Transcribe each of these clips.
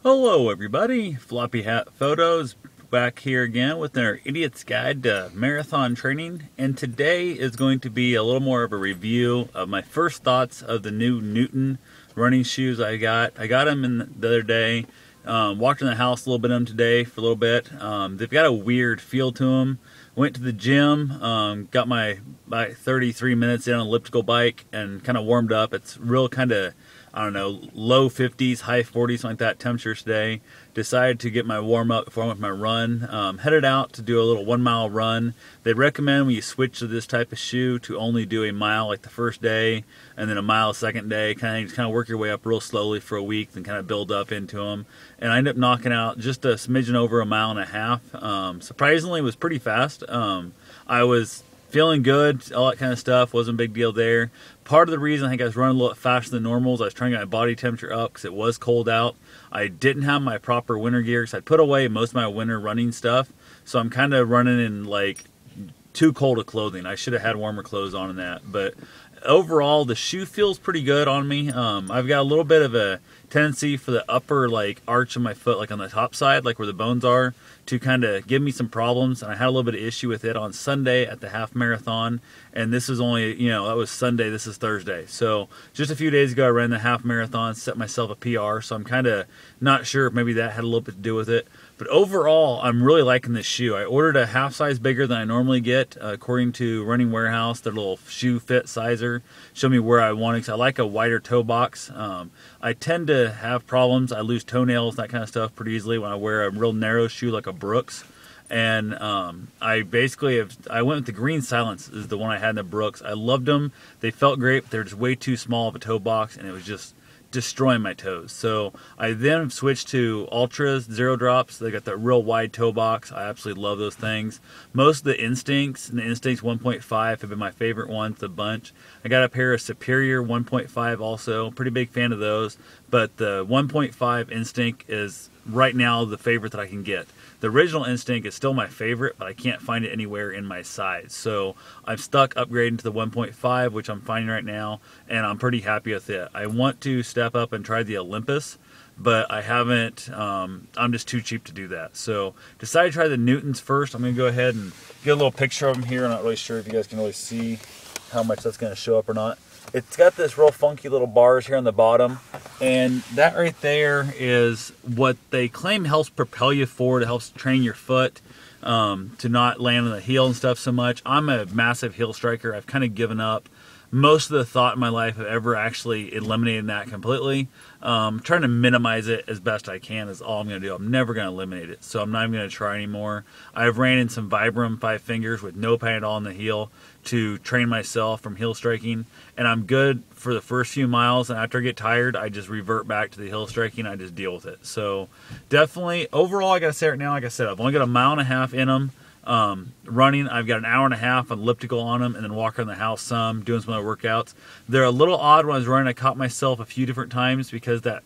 Hello everybody, Floppy Hat Photos back here again with our Idiot's Guide to Marathon Training, and today is going to be a little more of a review of my first thoughts of the new Newton running shoes I got. I got them the other day, walked in the house a little bit of them today for a little bit. They've got a weird feel to them. Went to the gym, got my 33 minutes in on an elliptical bike and kind of warmed up. It's real kind of, I don't know, low 50s, high 40s, like that temperatures today. Decided to get my warm up before I went for my run. Headed out to do a little 1 mile run. They recommend when you switch to this type of shoe to only do a mile like the first day and then a mile the second day. Kind of work your way up real slowly for a week, then kind of build up into them. And I ended up knocking out just a smidgen over 1.5 miles. Surprisingly, it was pretty fast. I was feeling good, all that kind of stuff. Wasn't a big deal there. Part of the reason I think I was running a little faster than normal is I was trying to get my body temperature up because it was cold out. I didn't have my proper winter gear because I put away most of my winter running stuff. So I'm kind of running in like too cold of clothing. I should have had warmer clothes on in that. But overall, the shoe feels pretty good on me. I've got a little bit of a tendency for the upper like arch of my foot, like on the top side, like where the bones are, to kind of give me some problems. And I had a little bit of issue with it on Sunday at the half marathon. And this is only, that was Sunday, this is Thursday. So just a few days ago, I ran the half marathon, set myself a PR. So I'm kind of not sure if maybe that had a little bit to do with it. But overall, I'm really liking this shoe. I ordered a half size bigger than I normally get, according to Running Warehouse. Their little shoe fit sizer showed me where I want it, because I like a wider toe box. I tend to have problems. I lose toenails, that kind of stuff, pretty easily when I wear a real narrow shoe like a Brooks. And I basically I went with the Green Silence is the one I had in the Brooks. I loved them. They felt great, but they're just way too small of a toe box, and it was just destroying my toes. So I then switched to Ultras Zero Drops. They got that real wide toe box. I absolutely love those things. Most of the Instincts and the Instincts 1.5 have been my favorite ones, the bunch. I got a pair of Superior 1.5 also. Pretty big fan of those. But the 1.5 Instinct is right now the favorite that I can get. The original Instinct is still my favorite, but I can't find it anywhere in my size. So I'm stuck upgrading to the 1.5, which I'm finding right now, and I'm pretty happy with it. I want to step up and try the Olympus, but I haven't. I'm just too cheap to do that. So decided to try the Newtons first. I'm going to go ahead and get a little picture of them here. I'm not really sure if you guys can really see how much that's going to show up or not. It's got this real funky little bars here on the bottom, and that right there is what they claim helps propel you forward. It helps train your foot to not land on the heel and stuff so much. I'm a massive heel striker. I've kind of given up most of the thought in my life of ever actually eliminating that completely. Trying to minimize it as best I can is all I'm going to do. I'm never going to eliminate it, so I'm not even going to try anymore. I've ran in some Vibram 5 fingers with no pain at all in the heel to train myself from heel striking, and I'm good for the first few miles, and after I get tired, I just revert back to the heel striking. I just deal with it. So definitely, overall, I got to say right now, like I said, I've only got 1.5 miles in them. Running, I've got 1.5 hours elliptical on them, and then walking around the house some, doing some other workouts. They're a little odd. When I was running, I caught myself a few different times because that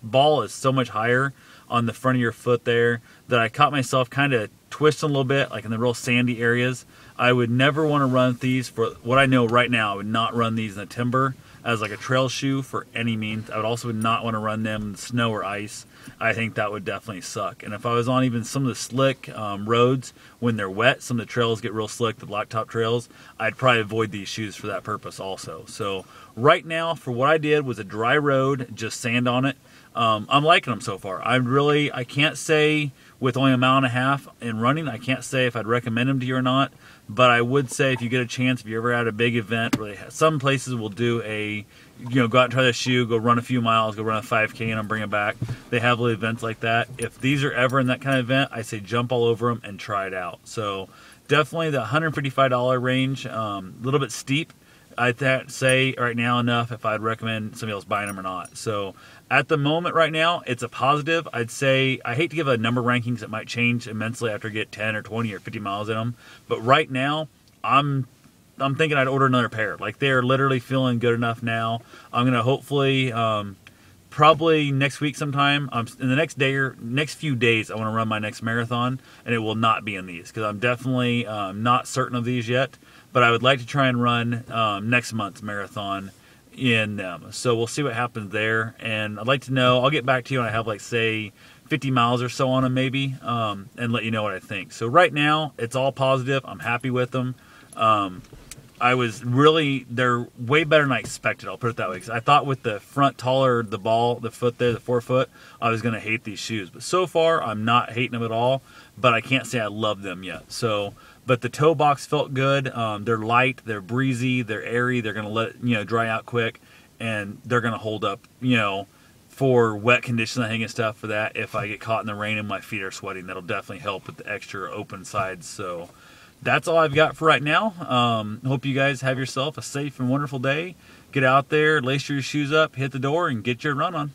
ball is so much higher on the front of your foot there that I caught myself kind of twisting a little bit, like in the real sandy areas. I would never want to run these, for what I know right now, I would not run these in the timber as like a trail shoe for any means. I would also not want to run them in snow or ice. I think that would definitely suck. And if I was on even some of the slick roads when they're wet, some of the trails get real slick, the blacktop trails, I'd probably avoid these shoes for that purpose also. So right now, for what I did was a dry road, just sand on it. I'm liking them so far. I can't say with only 1.5 miles in running, I can't say if I'd recommend them to you or not. But I would say if you get a chance, if you ever had a big event, where some places will do go out and try the shoe, go run a few miles, go run a 5K and bring it back. They have little events like that. If these are ever in that kind of event, I say jump all over them and try it out. So definitely the $155 range, a little bit steep. I'd say right now enough if I'd recommend somebody else buying them or not. So at the moment right now, it's a positive. I'd say, I hate to give a number ranking because it might change immensely after I get 10 or 20 or 50 miles in them. But right now, I'm thinking I'd order another pair. Like, they're literally feeling good enough now. I'm going to hopefully, probably next week sometime, in the next few days, I want to run my next marathon, and it will not be in these because I'm definitely not certain of these yet. But I would like to try and run next month's marathon in them. So we'll see what happens there. And I'd like to know, I'll get back to you when I have like say 50 miles or so on them maybe, and let you know what I think. So right now it's all positive. I'm happy with them. They're way better than I expected. I'll put it that way. 'Cause I thought with the front taller, the foot there, the 4-foot, I was going to hate these shoes. But so far, I'm not hating them at all. But I can't say I love them yet. So, but the toe box felt good. They're light, they're breezy, they're airy. They're going to let it, dry out quick, and they're going to hold up, for wet conditions. I think and stuff for that. If I get caught in the rain and my feet are sweating, that'll definitely help with the extra open sides. So. That's all I've got for right now. Hope you guys have yourself a safe and wonderful day. Get out there, lace your shoes up, hit the door, and get your run on.